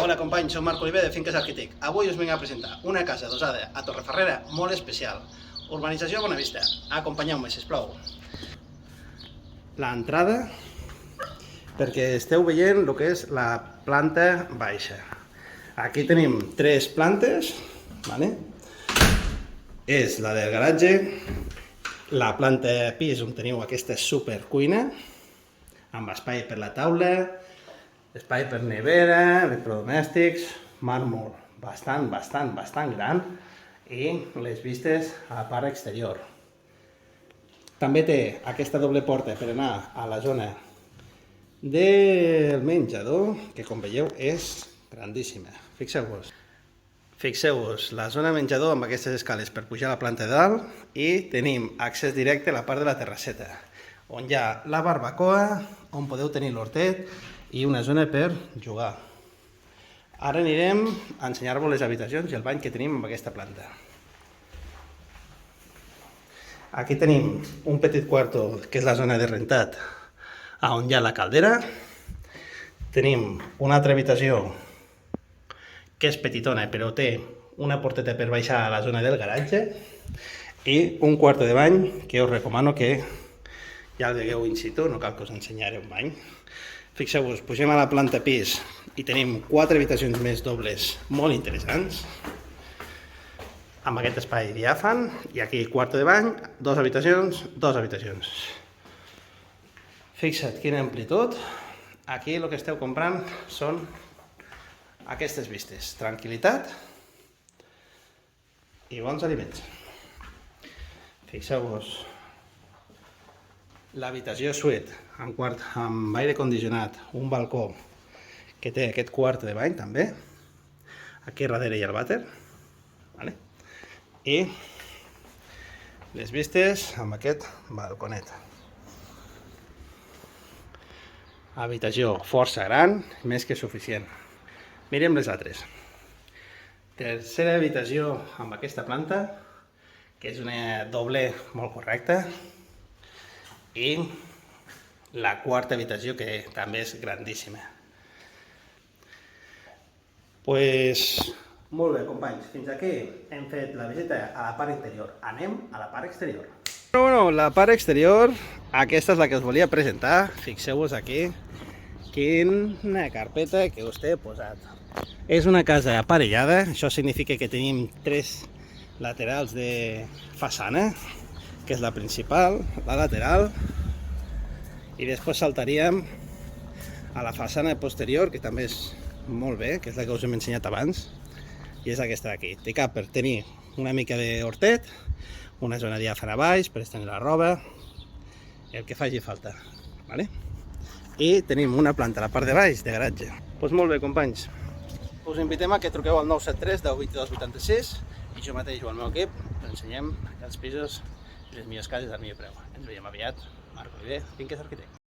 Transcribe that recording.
Hola companys, soc Marc Oliver de Finques Arquitect. Avui us vinc a presentar una casa adossada a Torreferrera molt especial. Urbanització Bonavista. Acompanyeu-me, sisplau. L'entrada, perquè esteu veient el que és la planta baixa. Aquí tenim 3 plantes, ¿vale? És la del garatge, la planta pis on teniu aquesta supercuina, amb espai per la taula, espai per nevera, electrodomèstics, màrmol bastant gran i les vistes a la part exterior. També té aquesta doble porta per anar a la zona del menjador, que com veieu és grandíssima. Fixeu-vos la zona menjador amb aquestes escales per pujar a la planta de dalt i tenim accés directe a la part de la terrasseta, on hi ha la barbacoa, on podeu tenir l'hortet i una zona per jugar. Ara anirem a ensenyar-vos les habitacions i el bany que tenim amb aquesta planta. Aquí tenim un petit quarto, que és la zona de rentat, on hi ha la caldera. Tenim una altra habitació, que és petitona, però té una porteta per baixar a la zona del garatge, i un quarto de bany, que us recomano que ja el vegueu in situ, no cal que us ensenyaré un bany. Fixeu-vos, pugem a la planta pis i tenim 4 habitacions més dobles molt interessants, amb aquest espai diàfan, i aquí quarto de bany, 2 habitacions. Fixa't quina amplitud. Aquí el que esteu comprant són aquestes vistes, tranquil·litat i bons aliments. Fixeu-vos, l'habitació suite, amb aire condicionat, un balcó, que té aquest quart de bany també, aquí darrere hi ha el vàter, i les vistes amb aquest balconet. Habitació força gran, més que suficient. Mirem les altres. Tercera habitació amb aquesta planta, que és una doble molt correcta, i la quarta habitació, que també és grandíssima. Molt bé, companys, fins aquí hem fet la visita a la part interior. Anem a la part exterior. La part exterior, aquesta és la que us volia presentar. Fixeu-vos aquí quina carpeta que us he posat. És una casa aparellada, això significa que tenim 3 laterals de façana, que és la principal, la lateral, i després saltaríem a la façana posterior, que també és molt bé, que és la que us hem ensenyat abans, i és aquesta d'aquí. Té cap per tenir una mica d'hortet, una zona diàfana a baix per estendre la roba, el que faci falta. I tenim una planta a la part de baix de garatge. Doncs molt bé, companys, us invitem a que truqueu al 973 10 22 86 i jo mateix o el meu equip us ensenyem els pisos i les millors cases al millor preu. Ens veiem aviat. Marc Oliver, Finques Arquitect.